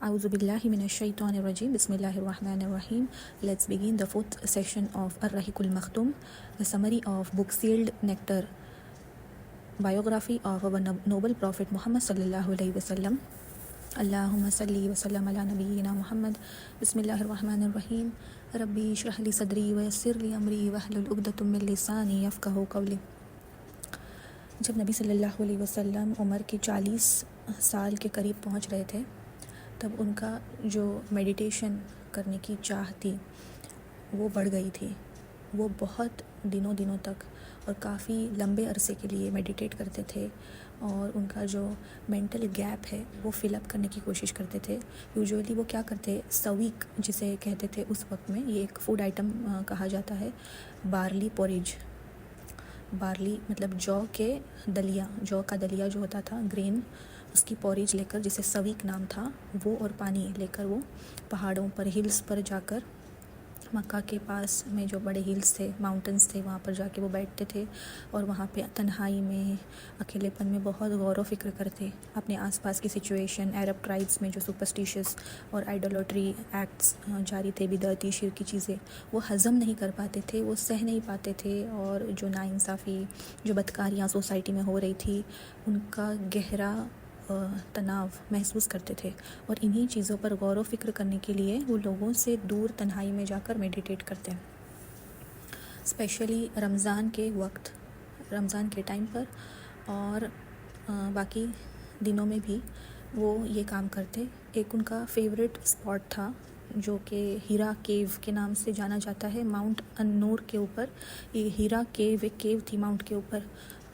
A'udhu billahi minash shaitanir rajim. Bismillahir rahmanir rahim. Let's begin the fourth session of Ar-Rahiqul Makhtum, a summary of book Sealed Nectar, biography of our noble Prophet Muhammad sallallahu alaihi wasallam. Allahumma salli wa sallam ala nabiyyina Muhammad. Bismillahir rahmanir rahim. Rabbi shrah li sadri wa yassir li amri wahlul 'uqdatum min lisani yafqahu qawli. जब नबी सल्लल्लाहु अलैहि वसल्लम उम्र के 40 साल के करीब पहुंच रहे थे, तब उनका जो मेडिटेशन करने की चाह थी वो बढ़ गई थी। वो बहुत दिनों तक और काफ़ी लंबे अरसे के लिए मेडिटेट करते थे और उनका जो मेंटल गैप है वो फिलअप करने की कोशिश करते थे। यूजुअली वो क्या करते, सवीक जिसे कहते थे उस वक्त में, ये एक फूड आइटम कहा जाता है, बार्ली पोरेज। बार्ली मतलब जौ के दलिया, जौ का दलिया जो होता था, ग्रेन, उसकी पोरेज लेकर, जिसे सवीक नाम था, वो और पानी लेकर वो पहाड़ों पर, हिल्स पर जाकर, मक्का के पास में जो बड़े हिल्स थे, माउंटेन्स थे, वहाँ पर जाके वो बैठते थे और वहाँ पे तन्हाई में, अकेलेपन में बहुत गौर व फिक्र करते अपने आसपास की सिचुएशन। अरब ट्राइब्स में जो सुपरस्टिशियस और आइडोलॉट्री एक्ट्स जारी थे, बिदअती शिर की चीज़ें, वो हज़म नहीं कर पाते थे, वो सह नहीं पाते थे, और जो नाइंसाफ़ी, जो बदकारियाँ सोसाइटी में हो रही थी, उनका गहरा तनाव महसूस करते थे। और इन्हीं चीज़ों पर गौर व फिक्र करने के लिए वो लोगों से दूर तन्हाई में जाकर मेडिटेट करते हैं। स्पेशली रमज़ान के वक्त, रमज़ान के टाइम पर, और बाकी दिनों में भी वो ये काम करते। एक उनका फेवरेट स्पॉट था जो कि हीरा केव के नाम से जाना जाता है, माउंट अन-नूर के ऊपर। ये हीरा केव एक केव थी माउंट के ऊपर।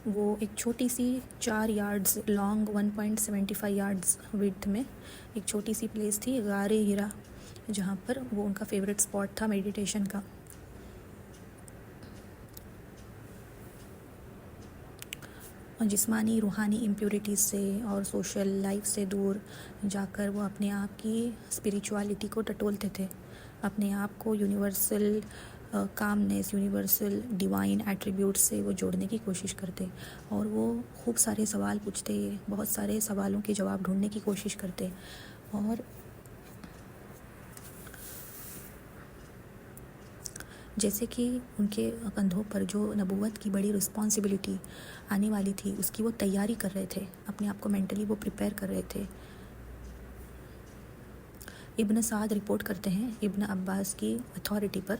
वो एक छोटी सी 4 यार्ड्स लॉन्ग, 1.75 यार्ड्स विड्थ में एक छोटी सी प्लेस थी, गारे हीरा, जहाँ पर वो उनका फेवरेट स्पॉट था मेडिटेशन का। और जिस्मानी रूहानी इम्प्योरिटीज़ से और सोशल लाइफ से दूर जाकर वो अपने आप की स्पिरिचुअलिटी को टटोलते थे, अपने आप को universal calmness, universal divine attribute से वो जोड़ने की कोशिश करते। और वो खूब सारे सवाल पूछते, बहुत सारे सवालों के जवाब ढूंढने की कोशिश करते। और जैसे कि उनके कंधों पर जो नबूवत की बड़ी रिस्पॉन्सिबिलिटी आने वाली थी, उसकी वो तैयारी कर रहे थे, अपने आप को मेंटली वो प्रिपेयर कर रहे थे। इब्न साद रिपोर्ट करते हैं इब्न अब्बास की अथॉरिटी पर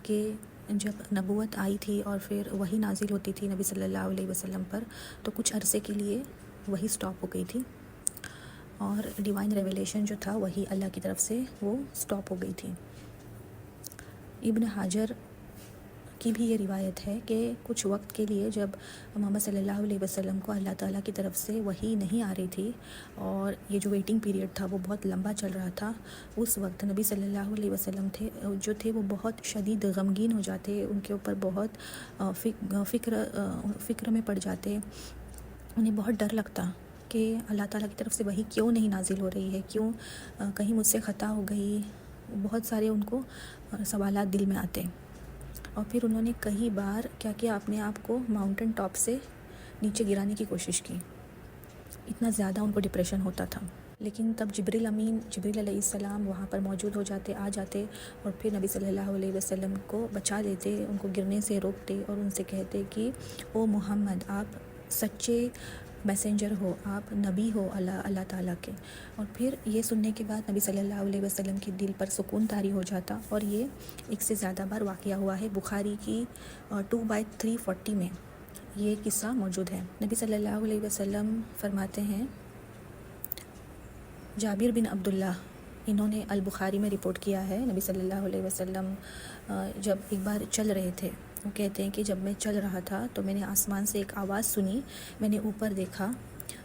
कि जब नबूवत आई थी और फिर वही नाजिल होती थी नबी सल्लल्लाहु अलैहि वसल्लम पर, तो कुछ अरसे के लिए वही स्टॉप हो गई थी और डिवाइन रेवलेशन जो था वही अल्लाह की तरफ से वो स्टॉप हो गई थी। इब्न हाजर की भी ये रिवायत है कि कुछ वक्त के लिए जब मोहम्मद सल्लल्लाहु अलैहि वसल्लम को अल्लाह ताला की तरफ से वही नहीं आ रही थी और ये जो वेटिंग पीरियड था वो बहुत लंबा चल रहा था, उस वक्त नबी सल्लल्लाहु अलैहि वसल्लम थे वो बहुत शदीद गमगीन हो जाते, उनके ऊपर बहुत फ़िक्र में पड़ जाते। उन्हें बहुत डर लगता कि अल्लाह ताला की तरफ से वही क्यों नहीं नाजिल हो रही है, क्यों कहीं मुझसे ख़ता हो गई। बहुत सारे उनको सवालात दिल में आते। और फिर उन्होंने कई बार क्या किया, अपने आप को माउंटेन टॉप से नीचे गिराने की कोशिश की, इतना ज़्यादा उनको डिप्रेशन होता था। लेकिन तब जिब्रील अलैहिस्सलाम वहाँ पर मौजूद हो जाते, आ जाते और फिर नबी सल्लल्लाहु अलैहि वसल्लम को बचा लेते, उनको गिरने से रोकते और उनसे कहते कि ओ मोहम्मद, आप सच्चे मैसेंजर हो, आप नबी हो अल्लाह ताला के। और फिर ये सुनने के बाद नबी सल्लल्लाहु अलैहि वसल्लम के दिल पर सुकून तारी हो जाता। और ये एक से ज़्यादा बार वाक़या हुआ है, बुखारी की 2/340 में ये किस्सा मौजूद है। नबी सल्लल्लाहु अलैहि वसल्लम फरमाते हैं, जाबिर बिन अब्दुल्लाह, इन्होंने अल बुखारी में रिपोर्ट किया है, नबी सल्लल्लाहु अलैहि वसल्लम जब एक बार चल रहे थे, वो कहते हैं कि जब मैं चल रहा था तो मैंने आसमान से एक आवाज़ सुनी, मैंने ऊपर देखा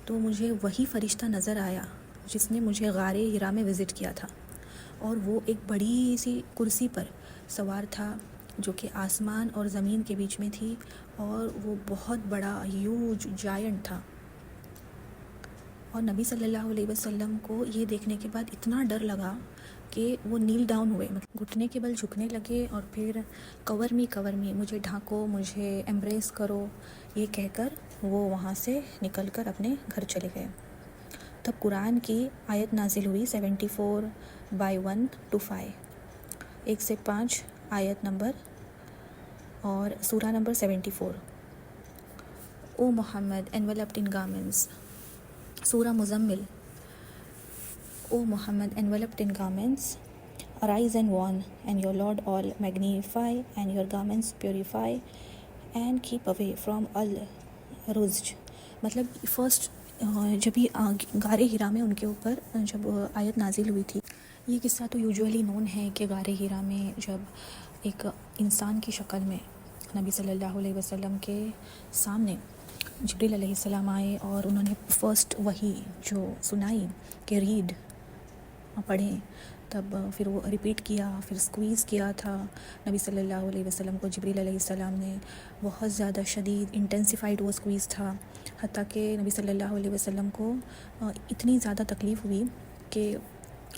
तो मुझे वही फ़रिश्ता नज़र आया जिसने मुझे गारे हिरा में विज़िट किया था। और वो एक बड़ी सी कुर्सी पर सवार था जो कि आसमान और ज़मीन के बीच में थी, और वो बहुत बड़ा ह्यूज जायंट था। और नबी सल्लल्लाहु अलैहि वसल्लम को ये देखने के बाद इतना डर लगा कि वो नील डाउन हुए, मतलब घुटने के बल झुकने लगे और फिर कवर मी, मुझे ढांको, मुझे एम्ब्रेस करो, ये कहकर वो वहाँ से निकलकर अपने घर चले गए। तब कुरान की आयत नाजिल हुई 74/1-5, 1 से 5 आयत नंबर और सूरा number 74। O Muhammad enveloped in garments, सूरा Muzammil. O Muhammad enveloped in garments, arise and warn, and your Lord all magnify, and your garments purify, and keep away from al-ruzj। मतलब फर्स्ट जब ये गारे हिरा में उनके ऊपर जब आयत नाजिल हुई थी, ये किस्सा तो यूजुअली नोन है कि गारे हिरा में जब एक इंसान की शक्ल में नबी सल्लल्लाहु अलैहि वसल्लम के सामने जिब्रील अलैहिस्सलाम आए और उन्होंने फर्स्ट वही जो सुनाई कि रीड पढ़ें, तब फिर वो रिपीट किया, फिर स्क्वीज़ किया था नबी सल्लल्लाहु अलैहि वसल्लम को जिब्रील अलैहिस्सलाम ने। बहुत ज़्यादा शदीद इंटेंसिफाइड वो स्क्वीज़ था, हत्ता कि नबी सल्लल्लाहु अलैहि वसल्लम को इतनी ज़्यादा तकलीफ़ हुई कि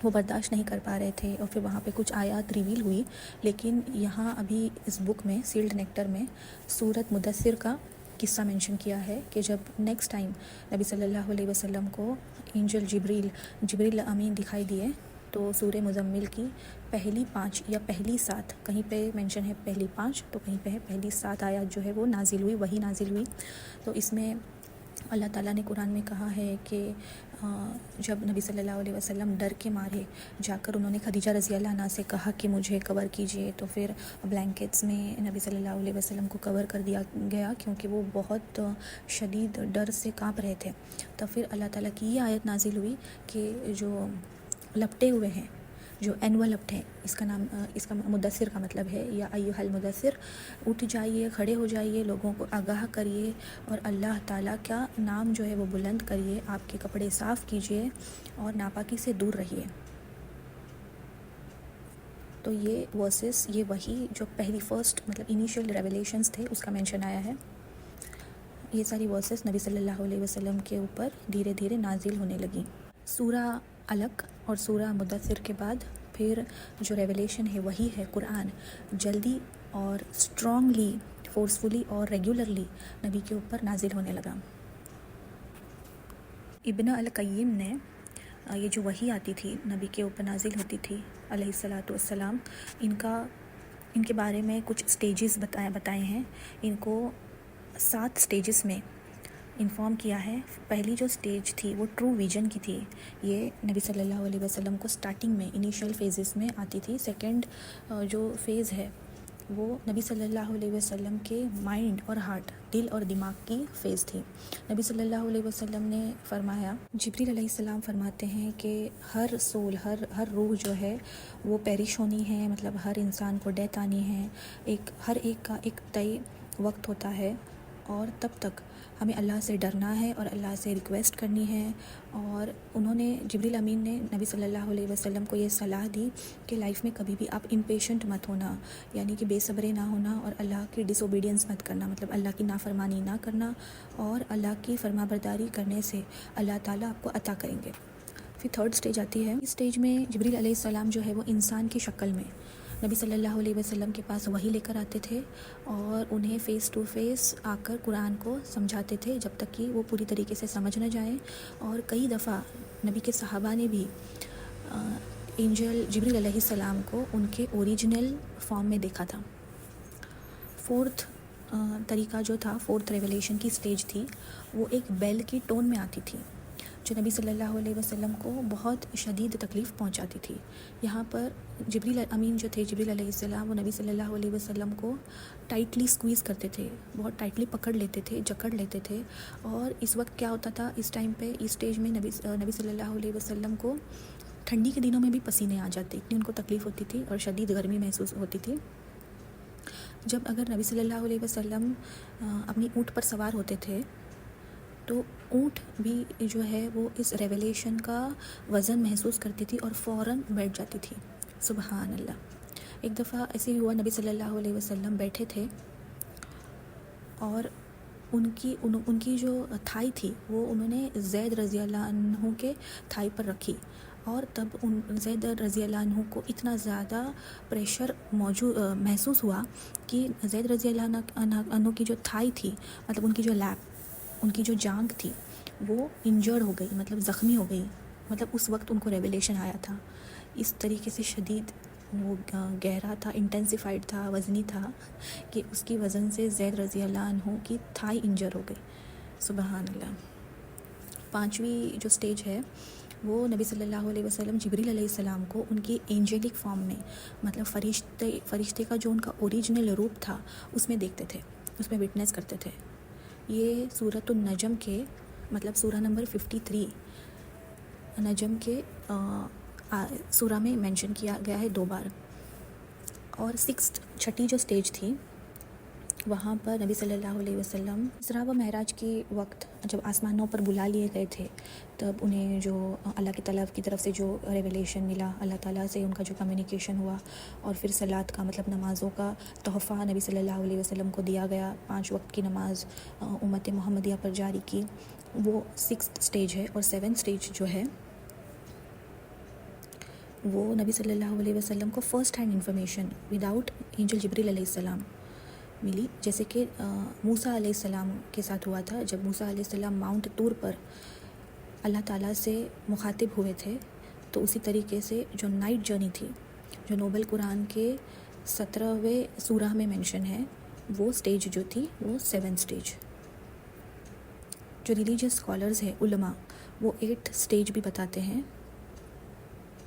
वो बर्दाश्त नहीं कर पा रहे थे, और फिर वहाँ पे कुछ आयत रिवील हुई। लेकिन यहाँ अभी इस बुक में सील्ड नेक्टर में सूरत मुदस्सिर का किस्सा मेंशन किया है कि जब नेक्स्ट टाइम नबी सल्लल्लाहु अलैहि वसल्लम को एंजल जिब्रील अमीन दिखाई दिए, तो सूरे मुज़म्मिल की पहली 5 या पहली 7, कहीं पे मेंशन है पहली 5 तो कहीं पे है पहली 7 आयत जो है वो नाजिल हुई, वही नाजिल हुई। तो इसमें अल्लाह ताला ने कुरान में कहा है कि जब नबी सल्लल्लाहु अलैहि वसल्लम डर के मारे जाकर उन्होंने खदीजा रज़ी अल्लाह अन्हा से कहा कि मुझे कवर कीजिए, तो फिर ब्लैंकेट्स में नबी सल्लल्लाहु अलैहि वसल्लम को कवर कर दिया गया क्योंकि वो बहुत शदीद डर से काँप रहे थे। तो फिर अल्लाह ताला की ये आयत नाजिल हुई कि जो लपटे हुए हैं, जो एनवलप्ड है, इसका मुदस्सिर का मतलब है या अय्युहल मुदस्सिर, उठ जाइए, खड़े हो जाइए, लोगों को आगाह करिए और अल्लाह ताला का नाम जो है वो बुलंद करिए, आपके कपड़े साफ़ कीजिए और नापाकी से दूर रहिए। तो ये वर्सेस, ये वही जो पहली फर्स्ट मतलब इनिशियल रेवलेशंस थे उसका मेंशन आया है। ये सारी वर्सेस नबी सल्लल्लाहु अलैहि वसल्लम के ऊपर धीरे धीरे नाजिल होने लगी। सूरा अलक और सूरा मुदस्सिर के बाद फिर जो रेवलेशन है वही है कुरान, जल्दी और स्ट्रॉन्गली, फोर्सफुली और रेगुलरली नबी के ऊपर नाजिल होने लगा। इब्न अल क़य्यिम ने ये जो वही आती थी नबी के ऊपर नाजिल होती थी अलैहिस्सलातु वस्सलाम, इनके बारे में कुछ स्टेजेस बताए हैं। इनको 7 स्टेजेस में इन्फॉर्म किया है। पहली जो स्टेज थी वो ट्रू विजन की थी, ये नबी सल्लल्लाहु अलैहि वसल्लम को स्टार्टिंग में इनिशियल फेजेस में आती थी। सेकंड जो फेज़ है वो नबी सल्लल्लाहु अलैहि वसल्लम के माइंड और हार्ट, दिल और दिमाग की फ़ेज़ थी। नबी सल्लल्लाहु अलैहि वसल्लम ने फरमाया, जिब्रील अलैहिस्सलाम फरमाते हैं कि हर सोल, हर रूह जो है वो पेरिश होनी है, मतलब हर इंसान को डेथ आनी है। हर एक का एक तय वक्त होता है और तब तक हमें अल्लाह से डरना है और अल्लाह से रिक्वेस्ट करनी है। और उन्होंने, जिब्रील अमीन ने नबी सल्लल्लाहु अलैहि वसल्लम को ये सलाह दी कि लाइफ में कभी भी आप इम्पेशेंट मत होना, यानी कि बेसब्रे ना होना और अल्लाह की डिसोबीडियंस मत करना, मतलब अल्लाह की नाफरमानी ना करना, और अल्लाह की फरमाबरदारी करने से अल्लाह ताला आपको अता करेंगे। फिर थर्ड स्टेज आती है। इस स्टेज में जिब्रील अलैहिस्सलाम जो है वो इंसान की शक्ल में नबी सल्लल्लाहु अलैहि वसल्लम के पास वही लेकर आते थे और उन्हें फ़ेस टू फेस आकर कुरान को समझाते थे जब तक कि वो पूरी तरीके से समझ न जाएं। और कई दफ़ा नबी के सहाबा ने भी एंजल जिब्रील अलैहिस्सलाम को उनके ओरिजिनल फॉर्म में देखा था। फोर्थ तरीका जो था, फोर्थ रेवलेशन की स्टेज थी, वो एक बेल की टोन में आती थी जो नबी सल्लल्लाहु अलैहि वसल्लम को बहुत शदीद तकलीफ़ पहुंचाती थी। यहाँ पर जिब्रील अमीन जो थे, जिब्रील अलैहिस्सलाम, वो नबी सल्लल्लाहु अलैहि वसल्लम को टाइटली स्क्वीज़ करते थे, बहुत टाइटली पकड़ लेते थे, जकड़ लेते थे। और इस वक्त क्या होता था, इस टाइम पे, इस स्टेज में नबी सल्लल्लाहु अलैहि वसल्लम को ठंडी के दिनों में भी पसीने आ जाते, इतनी उनको तकलीफ़ होती थी और शदीद गर्मी महसूस होती थी। जब अगर नबी सल्लल्लाहु अलैहि वसल्लम अपनी ऊँट पर सवार होते थे तो ऊँट भी जो है वो इस रेवलेशन का वज़न महसूस करती थी और फ़ौरन बैठ जाती थी। सुबहान अल्लाह। एक दफ़ा ऐसे ही हुआ, नबी सल्लल्लाहु अलैहि वसल्लम बैठे थे और उनकी जो थाई थी वो उन्होंने ज़ैद रज़ी अल्लाह अन्हु के थाई पर रखी, और तब ज़ैद रज़ी अल्लाह अन्हु को इतना ज़्यादा प्रेशर महसूस हुआ कि ज़ैद रज़ी अल्लाह अन्हु की जो थाई थी, मतलब उनकी जो लैप, उनकी जो जांघ थी, وہ انجرڈ ہو گئی، مطلب زخمی ہو گئی، مطلب اس وقت ان کو ریویلیشن آیا تھا. اس طریقے سے شدید وہ گہرا تھا، انٹینسیفائڈ تھا، وزنی تھا کہ اس کی وزن سے زید رضی اللہ عنہ کی تھائی انجر ہو گئی. سبحان اللہ. 5ویں جو سٹیج ہے وہ نبی صلی اللہ علیہ وسلم جبریل علیہ السلام کو ان کی اینجلک فارم میں، مطلب فرشتے کا جو ان کا اوریجنل روپ تھا اس میں دیکھتے تھے، اس میں وٹنس کرتے تھے. یہ سورۃ النجم کے مطلب سورہ نمبر 53 نجم کے سورہ میں مینشن کیا گیا ہے 2 بار. اور چھٹی جو سٹیج تھی وہاں پر نبی صلی اللہ علیہ وسلم اسراء و معراج کے وقت جب آسمانوں پر بلا لیے گئے تھے تب انہیں جو اللہ کی طرف سے جو ریویلیشن ملا، اللہ تعالیٰ سے ان کا جو کمیونیکیشن ہوا، اور پھر صلاۃ کا مطلب نمازوں کا تحفہ نبی صلی اللہ علیہ وسلم کو دیا گیا، 5 وقت کی نماز امت محمدیہ پر جاری کی. وہ 6 سٹیج ہے. اور 7 سٹیج جو ہے وہ نبی صلی اللہ علیہ وسلم کو first hand information without angel جبریل علیہ السلام ملی، جیسے کہ موسیٰ علیہ السلام کے ساتھ ہوا تھا. جب موسیٰ علیہ السلام ماؤنٹ طور پر اللہ تعالیٰ سے مخاطب ہوئے تھے تو اسی طریقے سے جو نائٹ جرنی تھی جو نوبل قرآن کے 17ویں سورہ میں مینشن ہے، وہ سٹیج جو تھی وہ 7 سٹیج. جو ریلیجیس اسکالرز ہیں، علماء، وہ 8 سٹیج بھی بتاتے ہیں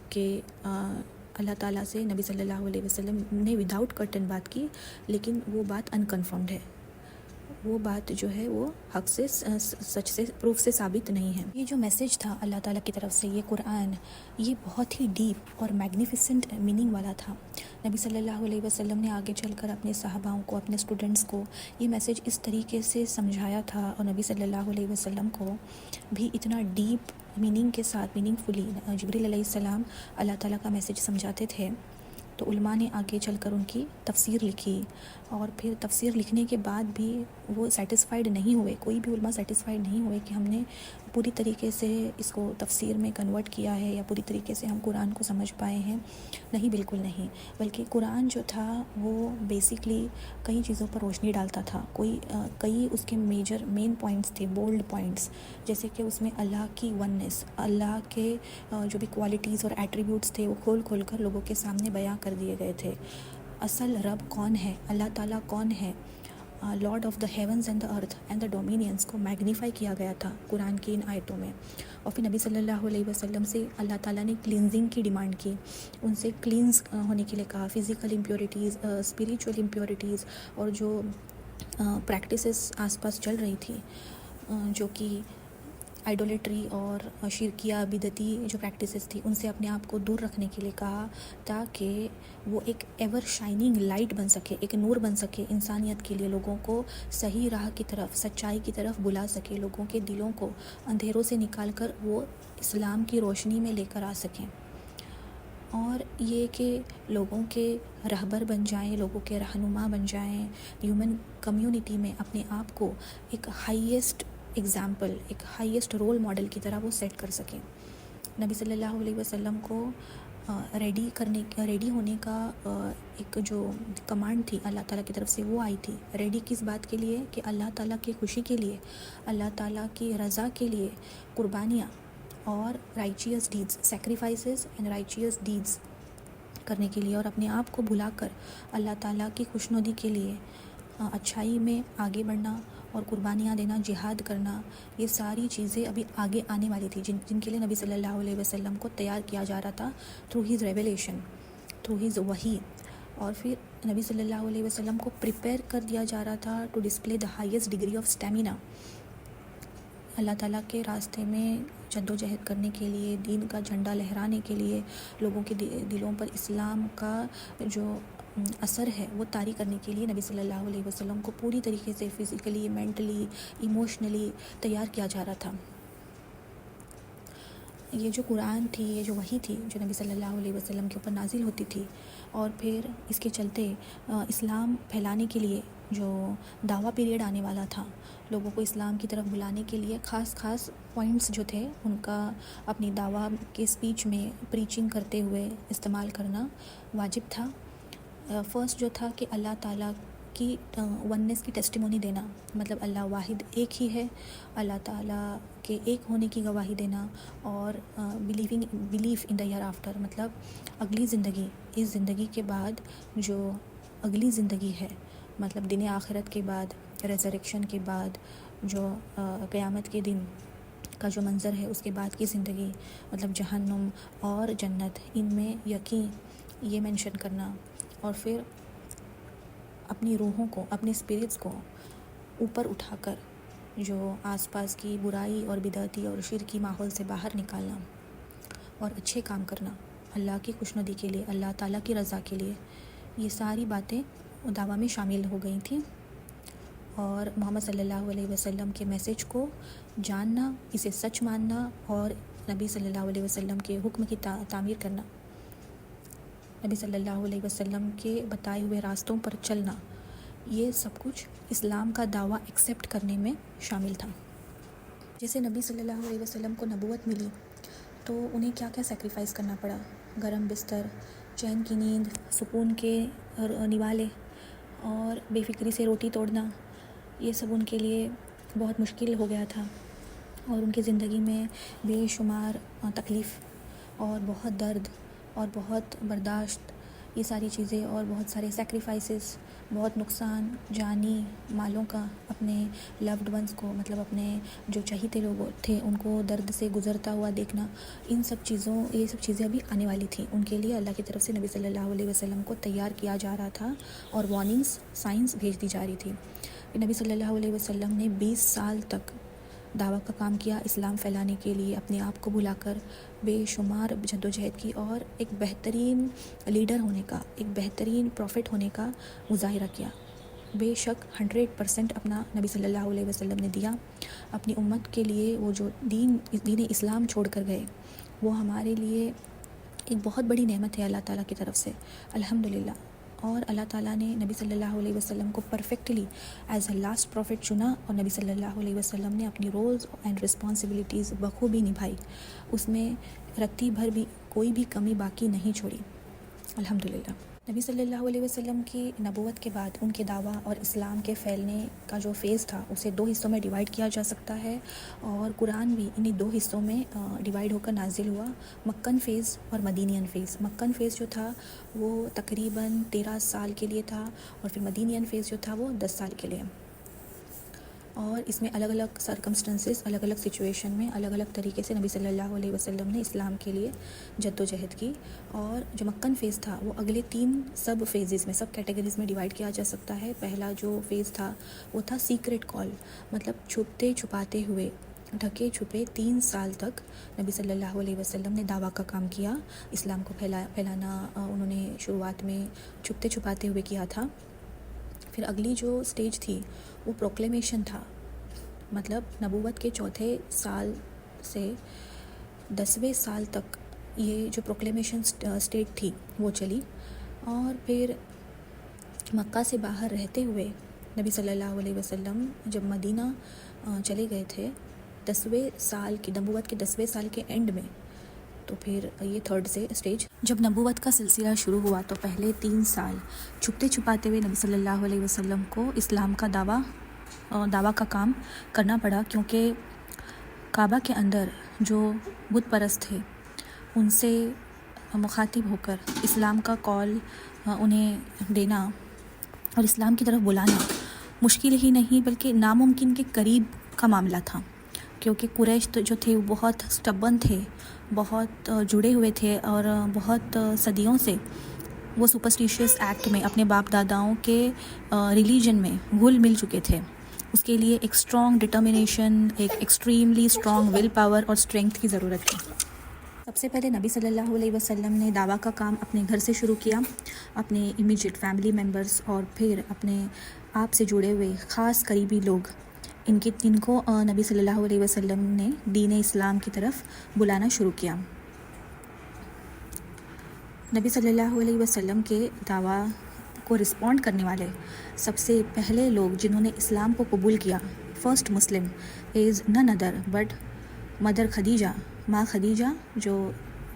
کہ اللہ تعالیٰ سے نبی صلی اللہ علیہ وسلم نے وداؤٹ کرٹن بات کی، لیکن وہ بات انکنفرمڈ ہے، وہ بات جو ہے وہ حق سے سچ سے پروف سے ثابت نہیں ہے. یہ جو میسیج تھا اللہ تعالیٰ کی طرف سے، یہ قرآن، یہ بہت ہی ڈیپ اور میگنیفیسنٹ میننگ والا تھا. نبی صلی اللہ علیہ وسلم نے آگے چل کر اپنے صحاباؤں کو، اپنے اسٹوڈنٹس کو یہ میسیج اس طریقے سے سمجھایا تھا، اور نبی صلی اللہ علیہ وسلم کو بھی اتنا ڈیپ میننگ کے ساتھ، میننگ فلی جبریل علیہ السلام اللہ تعالیٰ کا میسیج سمجھاتے تھے. تو علماء نے آگے چل کر ان کی تفسیر لکھی، اور پھر تفسیر لکھنے کے بعد بھی وہ سیٹسفائیڈ نہیں ہوئے، کوئی بھی علماء سیٹسفائیڈ نہیں ہوئے کہ ہم نے پوری طریقے سے اس کو تفسیر میں کنورٹ کیا ہے یا پوری طریقے سے ہم قرآن کو سمجھ پائے ہیں. نہیں، بالکل نہیں. بلکہ قرآن جو تھا وہ بیسکلی کئی چیزوں پر روشنی ڈالتا تھا. کئی اس کے مین پوائنٹس تھے، بولڈ پوائنٹس، جیسے کہ اس میں اللہ کی وننس، اللہ کے جو بھی کوالٹیز اور ایٹریبیوٹس تھے وہ کھول کھول کر لوگوں کے سامنے بیان کر دیے گئے تھے. اصل رب کون ہے، اللہ تعالیٰ کون ہے، lord of the heavens and the earth and the dominance کو میگنیفائی کیا گیا تھا قرآن کی ان آیتوں میں. اور پھر نبی صلی اللہ علیہ وسلم سے اللہ تعالیٰ نے کلینزنگ کی ڈیمانڈ کی، ان سے کلینز ہونے کے لیے کہا، فزیکل امپیورٹیز، اسپریچول امپیورٹیز، اور جو پریکٹسز آس پاس چل رہی تھی جو کہ آئیڈولیٹری اور شرکیہ بدعتی جو پریکٹسز تھی، ان سے اپنے آپ کو دور رکھنے کے لیے کہا، تاکہ وہ ایک ایور شائننگ لائٹ بن سکے، ایک نور بن سکے انسانیت کے لیے، لوگوں کو صحیح راہ کی طرف، سچائی کی طرف بلا سکے، لوگوں کے دلوں کو اندھیروں سے نکال کر وہ اسلام کی روشنی میں لے کر آ سکیں، اور یہ کہ لوگوں کے رہبر بن جائیں، لوگوں کے رہنما بن جائیں، ہیومن کمیونٹی میں اپنے آپ کو ایک ہائیسٹ ایگزامپل، ایک ہائیسٹ رول ماڈل کی طرح وہ سیٹ کر سکیں. نبی صلی اللہ علیہ وسلم کو ریڈی ہونے کا ایک جو کمانڈ تھی اللہ تعالیٰ کی طرف سے وہ آئی تھی. ریڈی کس بات کے لیے؟ کہ اللہ تعالیٰ کی خوشی کے لیے، اللہ تعالیٰ کی رضا کے لیے قربانیاں اور righteous deeds, sacrifices and righteous deeds کرنے کے لیے، اور اپنے آپ کو بھلا کر اللہ تعالیٰ کی خوشنودی کے لیے اچھائی میں آگے بڑھنا اور قربانیاں دینا، جہاد کرنا، یہ ساری چیزیں ابھی آگے آنے والی تھی، جن کے لیے نبی صلی اللہ علیہ وسلم کو تیار کیا جا رہا تھا through his revelation, through his وحی. اور پھر نبی صلی اللہ علیہ وسلم کو پریپیئر کر دیا جا رہا تھا to display the highest degree of stamina, اللہ تعالیٰ کے راستے میں جد و جہد کرنے کے لیے، دین کا جھنڈا لہرانے کے لیے، لوگوں کے دلوں پر اسلام کا جو اثر ہے وہ طاری کرنے کے لیے نبی صلی اللہ علیہ وسلم کو پوری طریقے سے فزیکلی، مینٹلی، ایموشنلی تیار کیا جا رہا تھا. یہ جو قرآن تھی، یہ جو وحی تھی جو نبی صلی اللہ علیہ وسلم کے اوپر نازل ہوتی تھی، اور پھر اس کے چلتے اسلام پھیلانے کے لیے جو دعویٰ پیریڈ آنے والا تھا، لوگوں کو اسلام کی طرف بلانے کے لیے خاص پوائنٹس جو تھے ان کا اپنی دعویٰ کے سپیچ میں پریچنگ کرتے ہوئے استعمال کرنا واجب تھا. فرسٹ جو تھا کہ اللہ تعالیٰ کی وننس کی ٹیسٹیمونی دینا، مطلب اللہ واحد ایک ہی ہے، اللہ تعالیٰ کے ایک ہونے کی گواہی دینا، اور belief in the hereafter, مطلب اگلی زندگی، اس زندگی کے بعد جو اگلی زندگی ہے، مطلب دن آخرت کے بعد، ریزریکشن کے بعد، جو قیامت کے دن کا جو منظر ہے، اس کے بعد کی زندگی، مطلب جہنم اور جنت، ان میں یقین یہ مینشن کرنا، اور پھر اپنی روحوں کو، اپنے اسپرٹس کو اوپر اٹھا کر جو آس پاس کی برائی اور بدعتی اور شرکی ماحول سے باہر نکالنا اور اچھے کام کرنا اللہ کی خوشنودی کے لیے، اللہ تعالیٰ کی رضا کے لیے، یہ ساری باتیں دعویٰ میں شامل ہو گئی تھیں، اور محمد صلی اللہ علیہ وسلم کے میسیج کو جاننا، اسے سچ ماننا، اور نبی صلی اللہ علیہ وسلم کے حکم کی تعمیر کرنا، نبی صلی اللہ علیہ وسلم کے بتائے ہوئے راستوں پر چلنا، یہ سب کچھ اسلام کا دعویٰ ایکسیپٹ کرنے میں شامل تھا۔ جیسے نبی صلی اللہ علیہ وسلم کو نبوت ملی تو انہیں کیا کیا سیکریفائس کرنا پڑا، گرم بستر، چین کی نیند، سکون کے نوالے اور بے فکری سے روٹی توڑنا، یہ سب ان کے لیے بہت مشکل ہو گیا تھا، اور ان کی زندگی میں بے شمار تکلیف اور بہت درد اور بہت برداشت، یہ ساری چیزیں اور بہت سارے سیکریفائسز، بہت نقصان جانی مالوں کا، اپنے لوڈ ونس کو، مطلب اپنے جو چہیتے لوگ تھے ان کو درد سے گزرتا ہوا دیکھنا، یہ سب چیزیں ابھی آنے والی تھیں ان کے لیے۔ اللہ کی طرف سے نبی صلی اللہ علیہ وسلم کو تیار کیا جا رہا تھا اور وارننگز، سائنس بھیج دی جا رہی تھی۔ نبی صلی اللہ علیہ وسلم نے 20 سال تک دعویٰ کا کام کیا، اسلام پھیلانے کے لیے اپنے آپ کو بھلا کر بے شمار جدوجہد کی، اور ایک بہترین لیڈر ہونے کا، ایک بہترین پروفٹ ہونے کا مظاہرہ کیا۔ بے شک 100% اپنا نبی صلی اللہ علیہ وسلم نے دیا اپنی امت کے لیے۔ وہ جو دین اسلام چھوڑ کر گئے، وہ ہمارے لیے ایک بہت بڑی نعمت ہے اللہ تعالیٰ کی طرف سے، الحمدللہ۔ اور اللہ تعالیٰ نے نبی صلی اللہ علیہ وسلم کو perfectly as a last profit چنا، اور نبی صلی اللہ علیہ وسلم نے اپنی رولز اینڈ رسپانسبلٹیز بخوبی نبھائی، اس میں رتی بھر بھی کوئی بھی کمی باقی نہیں چھوڑی، الحمدللہ۔ نبی صلی اللہ علیہ وسلم کی نبوت کے بعد ان کے دعویٰ اور اسلام کے پھیلنے کا جو فیز تھا، اسے 2 حصوں میں ڈیوائیڈ کیا جا سکتا ہے، اور قرآن بھی انہی 2 حصوں میں ڈیوائیڈ ہو کر نازل ہوا، مکن فیز اور مدینین فیز۔ مکن فیز جو تھا وہ تقریباً 13 سال کے لیے تھا، اور پھر مدینین فیز جو تھا وہ 10 سال کے لیے، اور اس میں الگ الگ سرکمسٹنسز، الگ الگ سچویشن میں الگ الگ طریقے سے نبی صلی اللہ علیہ وسلم نے اسلام کے لیے جد و جہد کی۔ اور جو مکن فیز تھا وہ اگلے 3 سب فیزز میں، سب کیٹیگریز میں ڈیوائیڈ کیا جا سکتا ہے۔ پہلا جو فیز تھا وہ تھا سیکرٹ کال، مطلب چھپتے چھپاتے ہوئے، ڈھکے چھپے 3 سال تک نبی صلی اللہ علیہ وسلم نے دعویٰ کا کام کیا، اسلام کو پھیلانا انہوں نے شروعات میں چھپتے چھپاتے ہوئے کیا تھا۔ پھر اگلی جو سٹیج تھی وہ پروکلیمیشن تھا، مطلب نبوت کے 4تھے سال سے 10ویں سال تک یہ جو پروکلیمیشن سٹیج تھی وہ چلی، اور پھر مکہ سے باہر رہتے ہوئے نبی صلی اللہ علیہ وسلم جب مدینہ چلے گئے تھے 10ویں سال کی، نبوت کے 10ویں سال کے اینڈ میں، تو پھر یہ 3rd سے سٹیج، جب نبوت کا سلسلہ شروع ہوا تو پہلے 3 سال چھپتے چھپاتے ہوئے نبی صلی اللہ علیہ وسلم کو اسلام کا دعویٰ کا کام کرنا پڑا، کیونکہ کعبہ کے اندر جو بت پرست تھے ان سے مخاطب ہو کر اسلام کا کال انہیں دینا اور اسلام کی طرف بلانا مشکل ہی نہیں بلکہ ناممکن کے قریب کا معاملہ تھا، کیونکہ قریش جو تھے وہ بہت سٹبن تھے، بہت جڑے ہوئے تھے، اور بہت صدیوں سے وہ سپرسٹیشیس ایکٹ میں اپنے باپ داداؤں کے ریلیجن میں گھل مل چکے تھے۔ اس کے لیے ایک اسٹرانگ ڈٹرمنیشن، ایک ایکسٹریملی اسٹرانگ ول پاور اور اسٹرینگتھ کی ضرورت تھی۔ سب سے پہلے نبی صلی اللہ علیہ وسلم نے دعویٰ کا کام اپنے گھر سے شروع کیا، اپنے امیجیٹ فیملی ممبرز اور پھر اپنے آپ سے جڑے ہوئے خاص قریبی لوگ، ان کو نبی صلی اللہ علیہ وسلم نے دین اسلام کی طرف بلانا شروع کیا۔ نبی صلی اللہ علیہ وسلم کے دعویٰ کو رسپونڈ کرنے والے سب سے پہلے لوگ جنہوں نے اسلام کو قبول کیا، فرسٹ مسلم از نن ادر بٹ مدر خدیجہ، ماں خدیجہ جو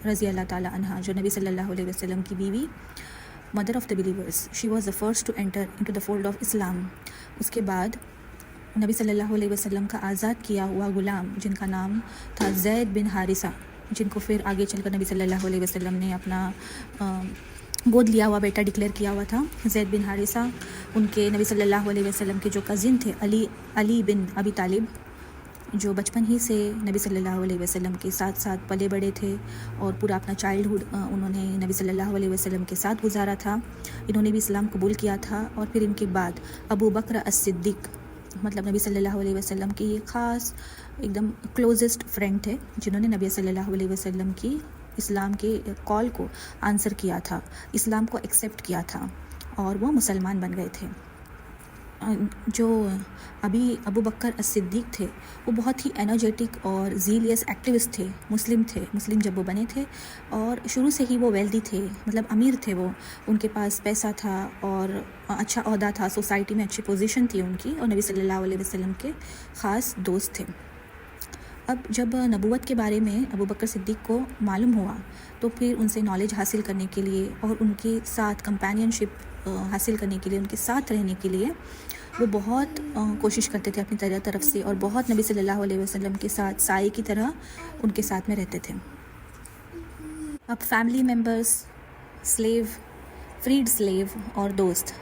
رضی اللہ تعالیٰ عنہا، جو نبی صلی اللہ علیہ وسلم کی بیوی mother of the believers. She was the first to enter into the fold of Islam. उसके बाद नबी सल्लल्लाहु अलैहि वसल्लम का आज़ाद किया हुआ ग़ुलाम जिनका नाम था ज़ैद बिन हारिसा, जिनको फिर आगे चलकर नबी सल्लल्लाहु अलैहि वसल्लम ने अपना गोद लिया हुआ बेटा डिक्लेयर किया हुआ था, ज़ैद बिन हारिसा। उनके नबी सल्लल्लाहु अलैहि वसल्लम के जो कज़िन थे अली बिन अबी तालिब, जो बचपन ही से नबी सल्लल्लाहु अलैहि वसल्लम के साथ साथ पले बड़े थे और पूरा अपना चाइल्डहुड उन्होंने नबी सल्लल्लाहु अलैहि वसल्लम के साथ गुजारा था। इन्होंने भी इस्लाम कबूल किया था। और फिर इनके बाद अबू बकर अस-सिद्दीक़, मतलब नबी सल्लल्लाहु अलैहि वसल्लम की ये ख़ास एकदम क्लोजेस्ट फ्रेंड थे, जिन्होंने नबी सल्लल्लाहु अलैहि वसल्लम की इस्लाम के कॉल को आंसर किया था, इस्लाम को एक्सेप्ट किया था और वो मुसलमान बन गए थे। जो अबू बकर अस-सिद्दीक़ थे वो बहुत ही एनर्जेटिक और ज़ीलियस एक्टिविस्ट थे, मुस्लिम जब वो बने थे, और शुरू से ही वो वेल्दी थे, मतलब अमीर थे वो, उनके पास पैसा था और अच्छा ओहदा था, सोसाइटी में अच्छी पोजीशन थी उनकी, और नबी सल्लल्लाहु अलैहि वसल्लम के ख़ास दोस्त थे। अब जब नबूवत के बारे में अबू बकर सिद्दीक़ को मालूम हुआ तो फिर उनसे नॉलेज हासिल करने के लिए और उनके साथ कंपेनियनशिप हासिल करने के लिए, उनके साथ रहने के लिए वो बहुत कोशिश करते थे अपनी तरफ से, और बहुत नबी सल्लल्लाहु अलैहि वसल्लम के साथ साए की तरह उनके साथ में रहते थे। अब family members, slave, freed slave और दोस्त,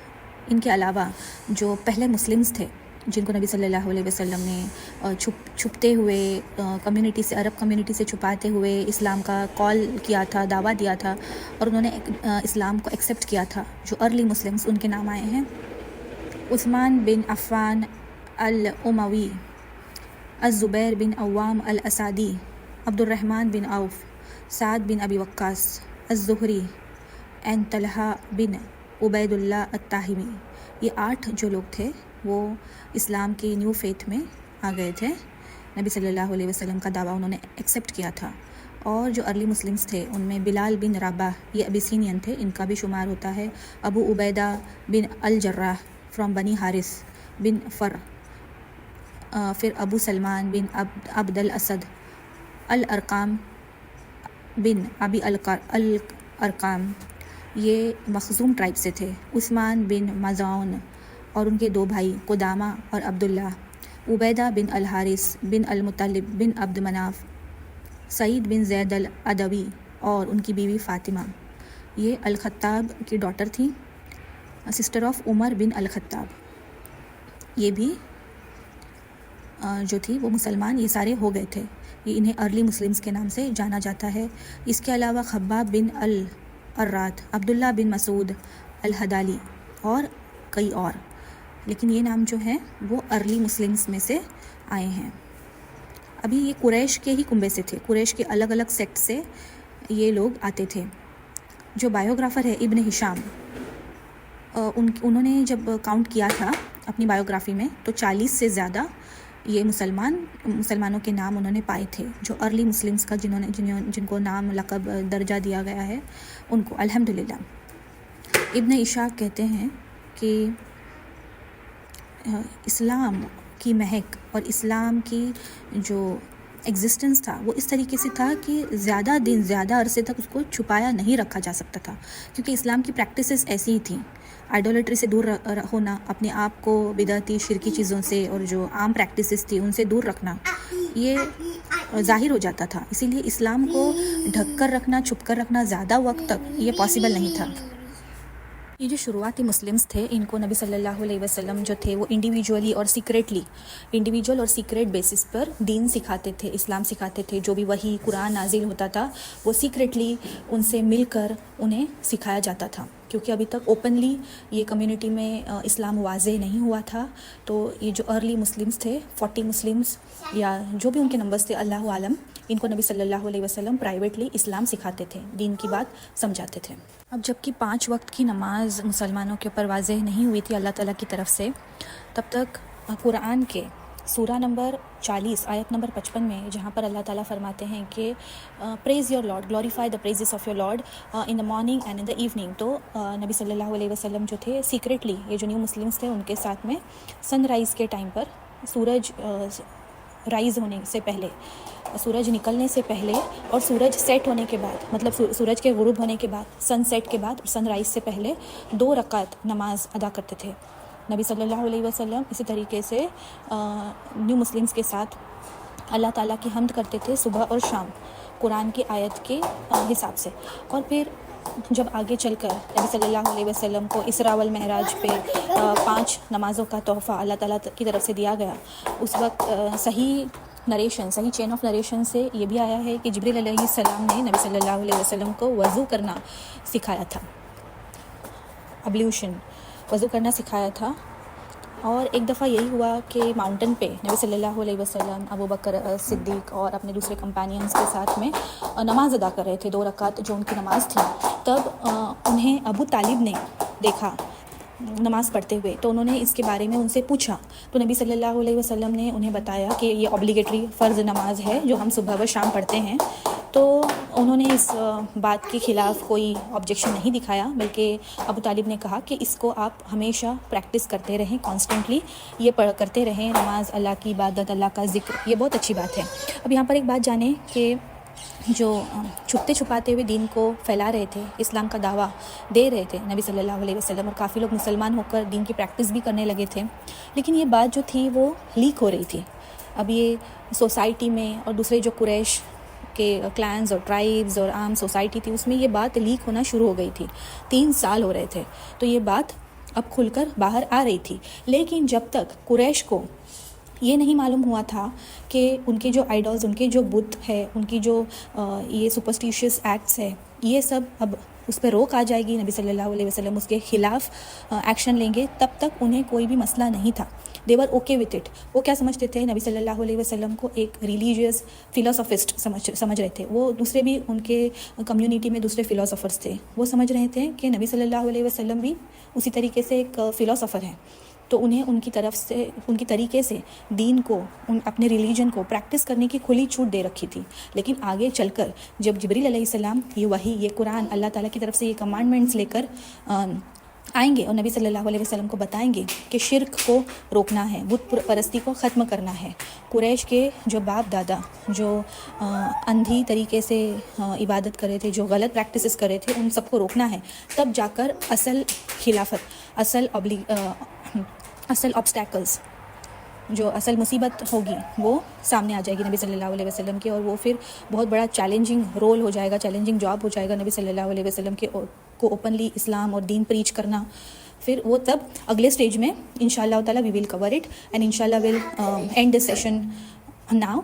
इनके अलावा जो पहले मुस्लिम्स थे जिनको नबी सल्लल्लाहु अलैहि वसल्लम ने छुपते हुए कम्युनिटी से, अरब कम्युनिटी से छुपाते हुए इस्लाम का कॉल किया था, दावा दिया था और उन्होंने इस्लाम को एक्सेप्ट किया था, जो अर्ली मुस्लिम्स, उनके नाम आए हैं उस्मान बिन अफ़्फ़ान अल उमवी, अज़-ज़ुबैर बिन अव्वाम अल असादी, अब्दुर्रहमान बिन औफ़, साद बिन अबी वक्कास, अज़-ज़ुहरी एन तलहा बिन उबैदुल्लाह अत्ताहिमी। ये 8 जो लोग थे वो इस्लाम के न्यू फेथ में आ गए थे। नबी सल्लल्लाहु अलैहि वसल्लम का दावा उन्होंने एक्सेप्ट किया था। और जो अर्ली मुस्लिम्स थे उनमें बिलाल बिन रबाह, ये अबिसीनियन थे, इनका भी शुमार होता है। अबू उबैदा बिन अल जर्राह फ्रॉम बनी हारिस बिन फ़र, फिर अबू सलमान बिन अब्दुल असद, अल अरकाम बिन अबी अल अरकाम, ये मखज़ूम ट्राइब से थे। उस्मान बिन मज़ाउन और उनके 2 भाई कुदामा और अब्दुल्ला, उबैदा बिन अल हारिस बिन अल मुत्तलिब बिन अब्द मनाफ, सईद बिन ज़ैद अल अदवी और उनकी बीवी फ़ातिमा, ये अल ख़त्ताब की डॉटर थी, सिस्टर ऑफ उमर बिन अल ख़त्ताब। ये भी जो थी वो मुसलमान, ये सारे हो गए थे। ये इन्हें अर्ली मुस्लिम्स के नाम से जाना जाता है। इसके अलावा खब्बाब बिन अल अर्रात, अब्दुल्ला बिन मसूद अल हदाली और कई और, लेकिन ये नाम जो हैं वो अर्ली मुस्लिम्स में से आए हैं। अभी ये कुरैश के ही कुंबे से थे, कुरैश के अलग अलग सेक्ट से ये लोग आते थे। जो बायोग्राफ़र है इब्न हिशाम, उन्होंने जब काउंट किया था अपनी बायोग्राफ़ी में तो 40 से ज़्यादा ये मुसलमानों के नाम उन्होंने पाए थे, जो अर्ली मुस्लिम्स का जिनको नाम लक़ब दर्जा दिया गया है उनको, अल्हम्दुलिल्लाह। इब्न इशाक कहते हैं कि इस्लाम की महक और इस्लाम की जो एग्जिस्टेंस था वो इस तरीके से था कि ज़्यादा अरसे तक उसको छुपाया नहीं रखा जा सकता था, क्योंकि इस्लाम की प्रैक्टिसेस ऐसी ही थी। आइडोलेट्री से दूर होना, अपने आप को बिदअती शिरकी चीज़ों से और जो आम प्रैक्टिसेस थी उनसे दूर रखना, ये ज़ाहिर हो जाता था। इसीलिए इस्लाम को ढक कर रखना, छुप कर रखना ज़्यादा वक्त तक ये पॉसिबल नहीं था। ये जो शुरुआती मुस्लिम्स थे इनको नबी सल्लल्लाहु अलैहि वसल्लम जो थे वो इंडिविजुअल और सीक्रेट बेसिस पर दीन सिखाते थे, इस्लाम सिखाते थे। जो भी वही कुरान नाजिल होता था वो सीक्रेटली उनसे मिलकर उन्हें सिखाया जाता था, क्योंकि अभी तक ओपनली ये कम्युनिटी में इस्लाम वाज़े नहीं हुआ था। तो ये जो अर्ली मुस्लिम्स थे, 40 मुस्लिम्स या जो भी उनके नंबर्स थे, अल्लाहु आलम, इनको नबी सल्लल्लाहु अलैहि वसल्लम प्राइवेटली इस्लाम सिखाते थे, दीन की बात समझाते थे। अब जबकि 5 वक्त की नमाज मुसलमानों के ऊपर वाज़ेह नहीं हुई थी अल्लाह ताला की तरफ से, तब तक कुरान के सूरा नंबर 40 आयत नंबर 55 में, जहाँ पर अल्लाह ताला फरमाते हैं कि praise your Lord, glorify the praises of your Lord in the morning and in the evening. तो नबी सल्लल्लाहु अलैहि वसल्लम जो थे सीक्रेटली, ये जो न्यू मुस्लिम्स थे उनके साथ में सनराइज़ के टाइम पर, सूरज राइज़ होने से पहले سورج نکلنے سے پہلے اور سورج سیٹ ہونے کے بعد، مطلب سورج کے غروب ہونے کے بعد، سن سیٹ کے بعد، سن رائز سے پہلے 2 رکعت نماز ادا کرتے تھے نبی صلی اللہ علیہ وسلم. اسی طریقے سے نیو مسلمز کے ساتھ اللہ تعالیٰ کی حمد کرتے تھے صبح اور شام قرآن کی آیت کے حساب سے. اور پھر جب آگے چل کر نبی صلی اللہ علیہ وسلم کو اسراء والمعراج پہ 5 نمازوں کا تحفہ اللہ تعالیٰ کی طرف سے دیا گیا، اس وقت صحیح چین آف نریشن سے یہ بھی آیا ہے کہ جبریل علیہ السلام نے نبی صلی اللہ علیہ وسلم کو وضو کرنا سکھایا تھا، ابلیوشن، وضو کرنا سکھایا تھا. اور ایک دفعہ یہی ہوا کہ ماؤنٹن پہ نبی صلی اللہ علیہ وسلم ابوبکر صدیق اور اپنے دوسرے کمپینینز کے ساتھ میں نماز ادا کر رہے تھے، 2 رکعت جو ان کی نماز تھی. تب انہیں ابو طالب نے دیکھا نماز پڑھتے ہوئے، تو انہوں نے اس کے بارے میں ان سے پوچھا. تو نبی صلی اللہ علیہ وسلم نے انہیں بتایا کہ یہ اوبلیگیٹری فرض نماز ہے جو ہم صبح و شام پڑھتے ہیں. تو انہوں نے اس بات کے خلاف کوئی آبجیکشن نہیں دکھایا، بلکہ ابو طالب نے کہا کہ اس کو آپ ہمیشہ پریکٹس کرتے رہیں، کانسٹنٹلی یہ کرتے رہیں، نماز، اللہ کی عبادت، اللہ کا ذکر، یہ بہت اچھی بات ہے. اب یہاں پر ایک بات جانیں کہ جو چھپتے چھپاتے ہوئے دین کو پھیلا رہے تھے، اسلام کا دعویٰ دے رہے تھے نبی صلی اللہ علیہ وسلم، اور کافی لوگ مسلمان ہو کر دین کی پریکٹس بھی کرنے لگے تھے، لیکن یہ بات جو تھی وہ لیک ہو رہی تھی. اب یہ سوسائٹی میں اور دوسرے جو قریش کے کلانز اور ٹرائبز اور عام سوسائٹی تھی، اس میں یہ بات لیک ہونا شروع ہو گئی تھی. 3 سال ہو رہے تھے تو یہ بات اب کھل کر باہر آ رہی تھی. لیکن جب تک قریش کو یہ نہیں معلوم ہوا تھا کہ ان کے جو آئیڈلز، ان کے جو بت ہے، ان کی جو یہ سپرسٹیشیس ایکٹس ہے، یہ سب اب اس پہ روک آ جائے گی، نبی صلی اللہ علیہ وسلم اس کے خلاف ایکشن لیں گے، تب تک انہیں کوئی بھی مسئلہ نہیں تھا. دے ور اوکے وتھ اٹ. وہ کیا سمجھتے تھے؟ نبی صلی اللہ علیہ وسلم کو ایک ریلیجیس فلاسفسٹ سمجھ رہے تھے. وہ دوسرے بھی ان کے کمیونٹی میں دوسرے فلاسفرز تھے، وہ سمجھ رہے تھے کہ نبی صلی اللہ علیہ وسلم بھی اسی طریقے سے ایک فلاسفر ہیں. تو انہیں ان کی طرف سے، ان کی طریقے سے دین کو، اپنے ریلیجن کو پریکٹس کرنے کی کھلی چھوٹ دے رکھی تھی. لیکن آگے چل کر جب جبریل علیہ السلام یہ وحی، یہ قرآن، اللہ تعالیٰ کی طرف سے یہ کمانڈمنٹس لے کر آئیں گے اور نبی صلی اللہ علیہ وسلم کو بتائیں گے کہ شرک کو روکنا ہے، بت پرستی کو ختم کرنا ہے، قریش کے جو باپ دادا جو اندھی طریقے سے عبادت کرے تھے، جو غلط پریکٹسز کرے تھے، ان سب کو روکنا ہے، تب جا کر اصل خلافت، اصل آبسٹیکلز، جو اصل مصیبت ہوگی وہ سامنے آ جائے گی نبی صلی اللہ علیہ وسلم کے. اور وہ پھر بہت بڑا چیلنجنگ رول ہو جائے گا، چیلنجنگ جاب ہو جائے گا نبی صلی اللہ علیہ وسلم کے کو اوپنلی اسلام اور دین پریچ کرنا. پھر وہ تب اگلے سٹیج میں انشاءاللہ تعالیٰ وی ول کور اٹ اینڈ انشاءاللہ will and this session now.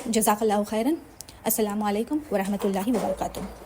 جزاک اللہ خیرن. السلام علیکم ورحمۃ اللہ وبرکاتہ.